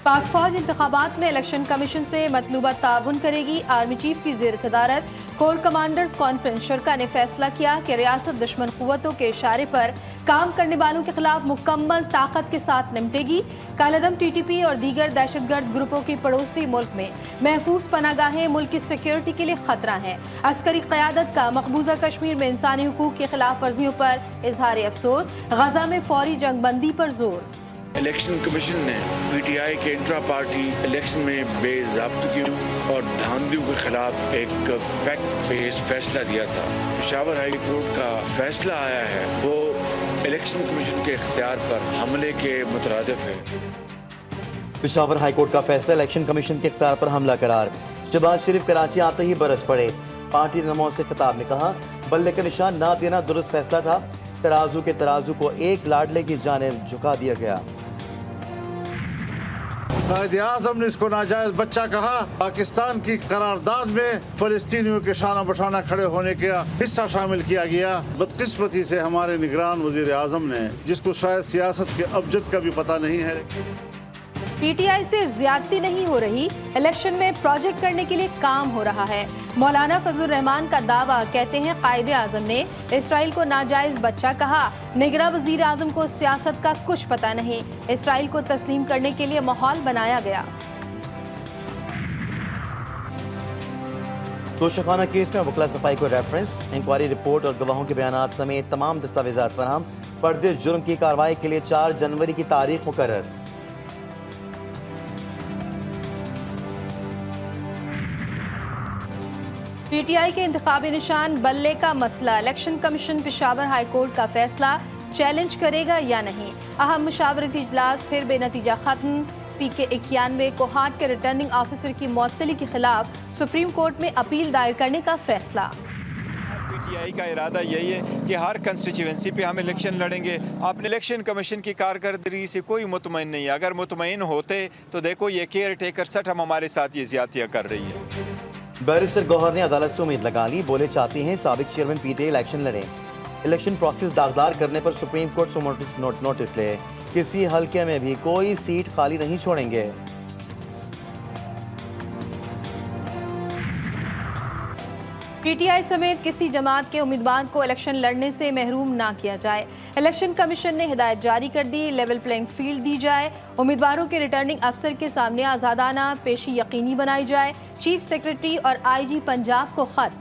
पाक फौज इंतखाबात में इलेक्शन कमीशन से मतलूबा ताउन करेगी। आर्मी चीफ की ज़ेर सदारत कोर कमांडर्स कॉन्फ्रेंस शुरा ने फैसला किया कि रियासत दुश्मन कुव्वतों के इशारे पर काम करने वालों के खिलाफ मुकम्मल ताकत के साथ निपटेगी। कालेदम TTP और दीगर दहशतगर्द ग्रुपों की पड़ोसी मुल्क में महफूज पनागाहें मुल्क की सिक्योरिटी के लिए खतरा हैं। अस्करी क़यादत का मकबूजा कश्मीर में इंसानी हुकूक की खिलाफ वर्जियों पर इजहार अफसोस। गजा में फौरी जंगबंदी पर जोर। इलेक्शन कमीशन ने PTI के इंट्रा पार्टी इलेक्शन में बेज़ाब्तगियों और धांधलियों के खिलाफ एक फैक्ट बेस्ड फैसला दिया था। पेशावर हाई कोर्ट का फैसला आया है वो इलेक्शन कमीशन के इख्तियार पर हमले के मुतरादिफ है। पेशावर हाई कोर्ट का फैसला इलेक्शन कमीशन के इख्तियार पर हमला करार। शहबाज शरीफ कराची आते ही बरस पड़े। पार्टी रहनुमाओं से खिताब में कहा बल्ले का निशान ना देना दुरुस्त फैसला था। तराजू के तराजू को एक लाडले की जानिब झुका दिया गया। कायद-ए-आज़म ने इसको नाजायज बच्चा कहा। पाकिस्तान की करारदाद में फलस्तीनियों के शाना बशाना खड़े होने का हिस्सा शामिल किया गया। बदकिस्मती से हमारे निगरान वजीर आज़म ने, जिसको शायद सियासत के अबजद का भी पता नहीं है। PTI से ज्यादती नहीं हो रही, इलेक्शन में प्रोजेक्ट करने के लिए काम हो रहा है। मौलाना फजलुर रहमान का दावा। कहते हैं कायदे आजम ने इसराइल को नाजायज बच्चा कहा। निगरां वजीर आजम को सियासत का कुछ पता नहीं। इसराइल को तस्लीम करने के लिए माहौल बनाया गया। तोशाखाना केस में वकला सफाई को रेफरेंस, इंक्वायरी रिपोर्ट और गवाहों के बयान समेत तमाम दस्तावेजात फराहम। पर्दे जुर्म की कार्रवाई के लिए 4 जनवरी की तारीख मुकर्रर। PTI के इंतखाबी निशान बल्ले का मसला। Election commission Peshawar high court का फैसला चैलेंज करेगा या नहीं। अहम मुशावरती इजलास फिर बेनतीजा खत्म। PK 91 कोहाट के रिटर्निंग ऑफिसर की मुअत्तली के खिलाफ सुप्रीम कोर्ट में अपील दायर करने का फैसला। PTI का इरादा यही है कि हर कंस्टिट्यूएंसी पे हम इलेक्शन लड़ेंगे। आपने इलेक्शन कमीशन की कारकर्दगी से कोई मुतमईन नहीं है। अगर मुतमईन होते तो देखो ये केयर टेकर सट हम हमारे साथ ये ज्यादतियाँ कर रही है। बैरिस्टर गौहर ने अदालत से उम्मीद लगा ली। बोले चाहती हैं साबिक चेयरमैन PTI इलेक्शन लड़े। इलेक्शन प्रोसेस दागदार करने पर सुप्रीम कोर्ट से नोटिस ले। किसी हल्के में भी कोई सीट खाली नहीं छोड़ेंगे। PTI समेत किसी जमात के उम्मीदवार को इलेक्शन लड़ने से महरूम ना किया जाए। इलेक्शन कमीशन ने हिदायत जारी कर दी। लेवल प्लेइंग फील्ड दी जाए। उम्मीदवारों के रिटर्निंग अफसर के सामने आज़ादाना पेशी यकीनी बनाई जाए। चीफ सेक्रेटरी और IG पंजाब को खत।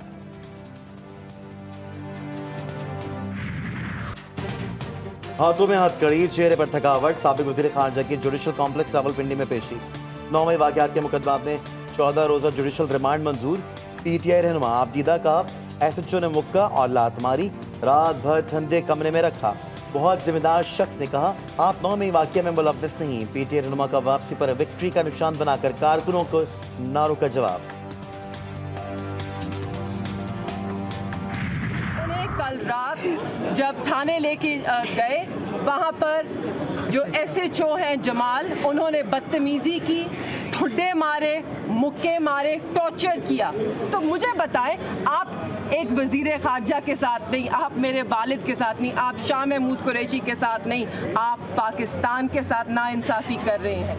हाथों में हथकड़ी, चेहरे पर थकावट। साबिक वज़ीर खारजा की जुडिशल कॉम्प्लेक्स रावलपिंडी में पेशी। 9वें वाक़यात के मुकदमात में 14 रोज़ा जुडिशल रिमांड मंजूर। PTI रहनुमा आबदीदा का SHO ने मुक्का और लात मारी। रात भर ठंडे कमरे में रखा। बहुत जिम्मेदार शख्स ने कहा आप 9वें वाक़या में मुलव्वस नहीं। PTI रहनुमा का वापसी पर विक्ट्री का निशान बनाकर कारकुनों को नारों का जवाब। कल रात जब थाने लेके गए, वहाँ पर जो SHO हैं जमाल, उन्होंने बदतमीजी की, ठुड्डे मारे, मुक्के मारे, टॉर्चर किया। तो मुझे बताएं, आप एक वज़ीर ख़ारजा के साथ नहीं, आप मेरे वालिद के साथ नहीं, आप शाह महमूद कुरैशी के साथ नहीं, आप पाकिस्तान के साथ नाइंसाफ़ी कर रहे हैं।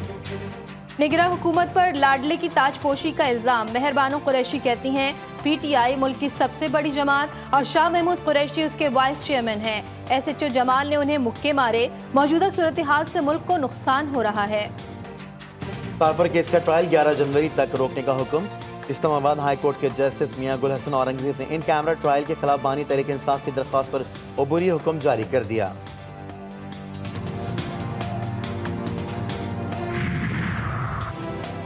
निगरां हुकूमत पर लाडले की ताजपोशी का इल्ज़ाम। मेहरबानो कुरैशी कहती हैं PTI मुल्क की सबसे बड़ी जमात और शाह महमूद कुरैशी उसके वाइस चेयरमैन हैं। SHO जमाल ने उन्हें मुक्के मारे। मौजूदा सूरत हाल से मुल्क को नुकसान हो रहा है। पापर केस का ट्रायल 11 जनवरी तक रोकने का हुक्म। इस्लामाबाद हाई कोर्ट के जस्टिस मियां गुल हसन औरंगजेब ने इन कैमरा ट्रायल के खिलाफ बानी तहरीक इंसाफ की दरख्वास्त पर अबूरी हुक्म जारी कर दिया।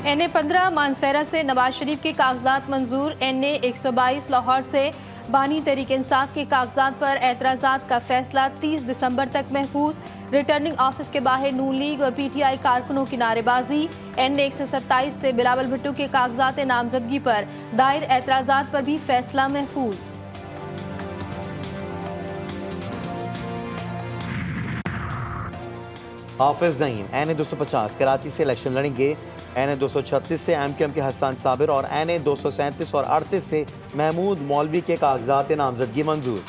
NA 15 मानसेरा से नवाज शरीफ के कागजात मंजूर। NA 122 लाहौर से बानी तहरीक इंसाफ के कागजात पर एतराज़ात का फैसला 30 दिसंबर तक महफूज। रिटर्निंग ऑफिस के बाहर नून लीग और PTI कारकुनों की नारेबाजी। NA 127 से बिलावल भुट्टो के कागजात नामजदगी पर दायर एतराज़ात पर भी फैसला महफूज। हाफिज नईम NA 250 कराची से इलेक्शन लड़ेंगे। NA 236 से MQM के हसन साबिर और NA 237 और 38 से महमूद मौलवी के कागजात नामजदगी मंजूर।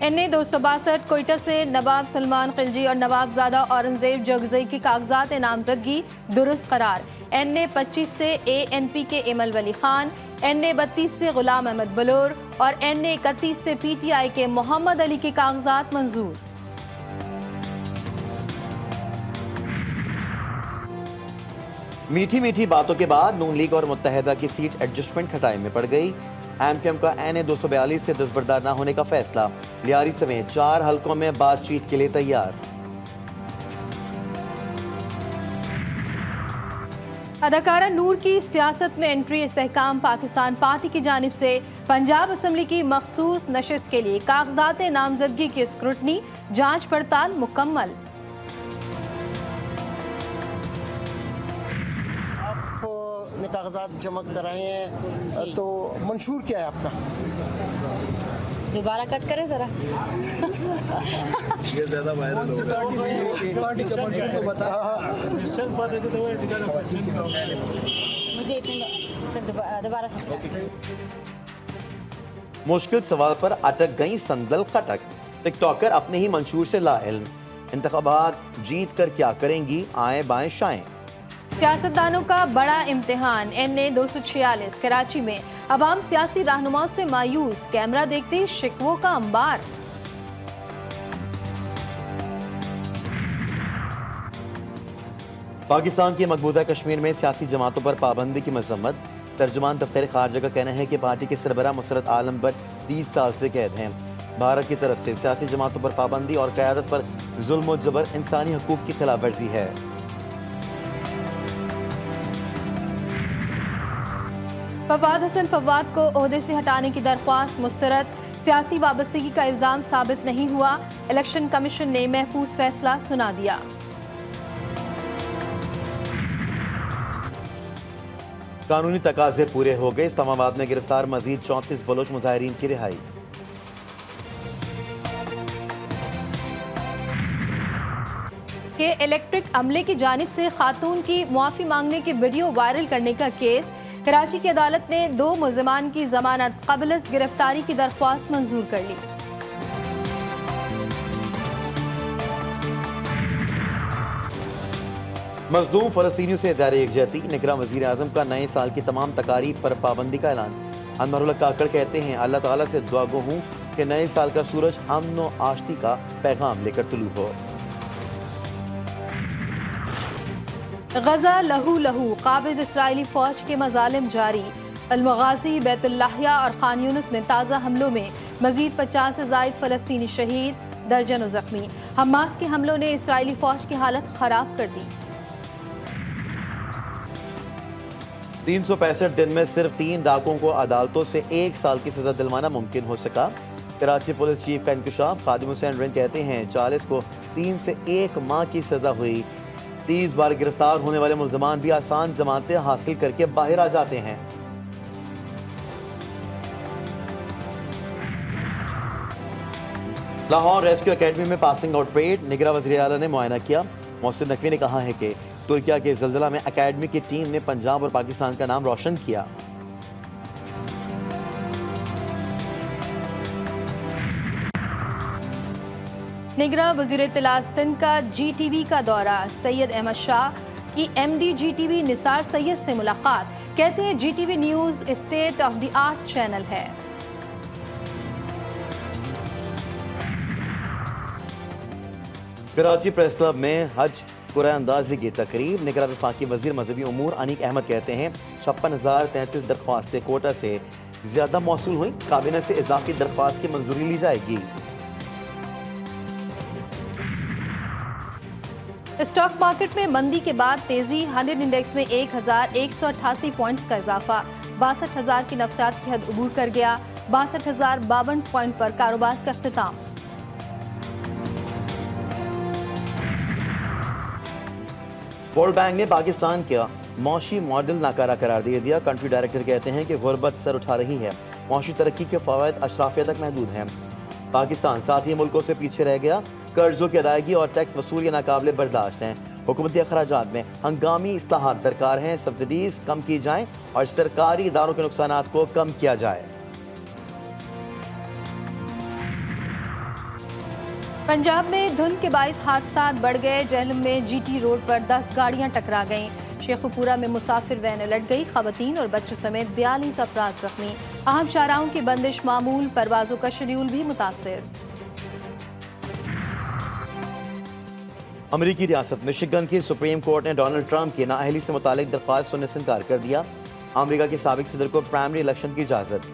NA 262 कोयटा से नवाब सलमान खिलजी और नवाबजादा औरंगजेब जगजई की कागजात नामजदगी दुरुस्त करार। NA 25 से ANP के इमल वली खान, NA 32 से गुलाम अहमद बलोर और NA 31 से PTI के मोहम्मद अली के कागजात मंजूर। मीठी मीठी बातों के बाद नून लीग और मुत्तहिदा की सीट एडजस्टमेंट खटाई में पड़ गई। MQM का NA 242 से दस्तबरदार न होने का फैसला। लियारी समेत 4 हलकों में बातचीत के लिए तैयार। अदाकारा नूर की सियासत में एंट्री। इस्तेहकाम पाकिस्तान पार्टी की जानिब से पंजाब असम्बली की मखसूस नशिस्त के लिए कागजात नामजदगी की स्क्रूटनी, जांच पड़ताल मुकम्मल। आपने कागजात जमा कराए हैं तो मंशूर क्या है आपका? दोबारा कट करें जरा। ये ज्यादा वायरल हो रहा है। मुझे दोबारा से मुश्किल सवाल पर अटक गई संदल खटक। टिकटॉकर अपने ही मंशूर से लाइल्म। इंतखाबात जीत कर क्या करेंगी, आए बाएं शाएं। सियासतदानों का बड़ा इम्तिहान। NA 246 कराची में अवाम सियासी रहनुमाओं से मायूस। कैमरा देखते ही शिकवों का अंबार। पाकिस्तान की मकबूजा कश्मीर में सियासी जमातों पर पाबंदी की मजम्मत। तर्जुमान दफ्तर खारजा का कहना है कि पार्टी के सरबराह मुसरत आलम भट्ट 30 साल से कैद हैं। भारत की तरफ से सियासी जमातों पर पाबंदी और क़यादत पर जुल्म और जबर इंसानी हकूक की खिलाफ वर्जी है। फवाद हसन फवाद को ओहदे से हटाने की दरख्वास्त मुस्तरद। सियासी वाबस्तगी का इल्जाम साबित नहीं हुआ। इलेक्शन कमीशन ने महफूज फैसला सुना दिया। कानूनी तकाजे पूरे हो गए। इस्लामाबाद में गिरफ्तार मजीद 34 बलोच मुजाहिरीन की रिहाई। के इलेक्ट्रिक अमले की जानिब से खातून की मुआफी मांगने की वीडियो वायरल करने का केस। कराची की अदालत ने 2 मुल्जिमान की जमानत कबल गिरफ्तारी की दरख्वास्त मंजूर कर ली। मजलूम फलस्तीनियों से इज़हार यकजहती। निगरान वज़ीर आज़म का नए साल की तमाम तकारीब पर पाबंदी का ऐलान। अनवरुल्लाह काकड़ कहते हैं, अल्लाह ताला से दुआ गो हूँ कि नए साल का सूरज अमन व आश्ती का पैगाम लेकर तुलू हो। गजा लहू लहू। काबिज इसराइली फौज के मजालिम जारी। अल-मगाज़ी, बैतुल्लाहिया और खान यूनुस में ताज़ा हमलों में मजीद 50 से ज़ायद फलस्तीनी शहीद, दर्जनों जख्मी। हमास के हमलों ने इसराइली फौज की हालत खराब कर दी। 365 दिन में सिर्फ 3 डाकुओं को अदालतों से 1 साल की सजा दिलवाना मुमकिन हो सका। कराची पुलिस चीफ का इंकशाफ। खादिम हुसैन रिंद कहते हैं, 40 को 3 से 1 माह की सजा हुई। 30 बार गिरफ्तार होने वाले मुल्ज़मान भी आसान जमानतें हासिल करके बाहर आ जाते हैं। लाहौर रेस्क्यू एकेडमी में पासिंग आउट परेड। निगरां वज़ीर आला ने मुआयना किया। मोहसिन नकवी ने कहा है कि तुर्किया के ज़लज़ला में एकेडमी की टीम ने पंजाब और पाकिस्तान का नाम रोशन किया। निगरां वज़ीर इत्तलात सिंध का GTV का दौरा। सैयद अहमद शाह की MD GTV निसार सैयद से मुलाकात। कहते हैं GTV news state of the art channel है। कराची प्रेस क्लब में हज कुरान-अंदाज़ी की तकरीब। निगरान वफाकी वज़ीर मजहबी उमूर अनीक अहमद कहते हैं, 56,033 दरख्वास्तें कोटा से ज्यादा मौसूल हुई। काबीना से इजाफी दरख्वास्त की मंजूरी ली जाएगी। स्टॉक मार्केट में मंदी के बाद तेजी। 100 इंडेक्स में 1,188 पॉइंट्स का इजाफा। 62,000 की नफसियात की हद अबूर कर गया। 62,052 पॉइंट पर कारोबार का इख्तिताम। वर्ल्ड बैंक ने पाकिस्तान का मौशी मॉडल नाकारा करार दे दिया। कंट्री डायरेक्टर कहते हैं कि गुर्बत सर उठा रही है। मौशी तरक्की के फवायद अशराफिया तक महदूद हैं। पाकिस्तान साथ ही मुल्कों से पीछे रह गया। कर्जों की अदायगी और टैक्स वसूली नाकाबिले बर्दाश्त हैं। हुकूमती अखराजात में हंगामी इस्लाहात दरकार हैं। सब्सिडीज कम की जाएं और सरकारी इदारों के नुकसानात को कम किया जाए। पंजाब में धुंध के 22 हादसा बढ़ गए। जहलम में जीटी रोड पर 10 गाड़ियां टकरा गईं। शेखुपुरा में मुसाफिर वैन उलट गई। खवातीन और बच्चों समेत 42 अफराद जख्मी। अहम शाहराहों की बंदिश मामूल, परवाजों का शेड्यूल भी मुतासिर। अमेरिकी रियासत मिशिगन की सुप्रीम कोर्ट ने डोनाल्ड ट्रंप की नाअहली से मुतालिक दरख्वास्त सुनने से इनकार कर दिया। अमेरिका के साबिक सदर को प्राइमरी इलेक्शन की इजाजत।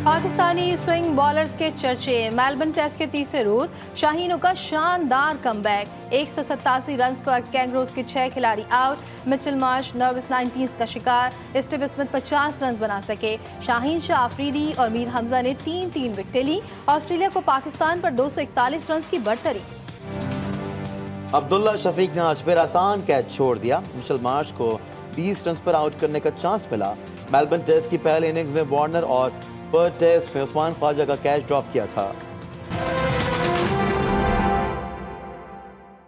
पाकिस्तानी स्विंग बॉलर्स के चर्चे। मेलबर्न टेस्ट के तीसरे रोज शाहीनों का शानदार कमबैक। 187 रन पर कैंगरोज के 6 खिलाड़ी out. Mitchell Marsh nervous 90s का शिकार। स्टीव स्मिथ 50 रन बना सके। शाहीन शाह अफरीदी और मीर हमजा ने 3-3 विकेटें ली। ऑस्ट्रेलिया को पाकिस्तान पर 241 रन की बढ़तरी। अब्दुल्ला शफीक ने आज फिर आसान कैच छोड़ दिया। मिचेल मार्श को 20 रन पर आउट करने का चांस मिला। मेलबर्न टेस्ट की पहले इनिंग्स में वार्नर और पर टेस्ट में उस्मान ख्वाजा का कैच ड्रॉप किया था।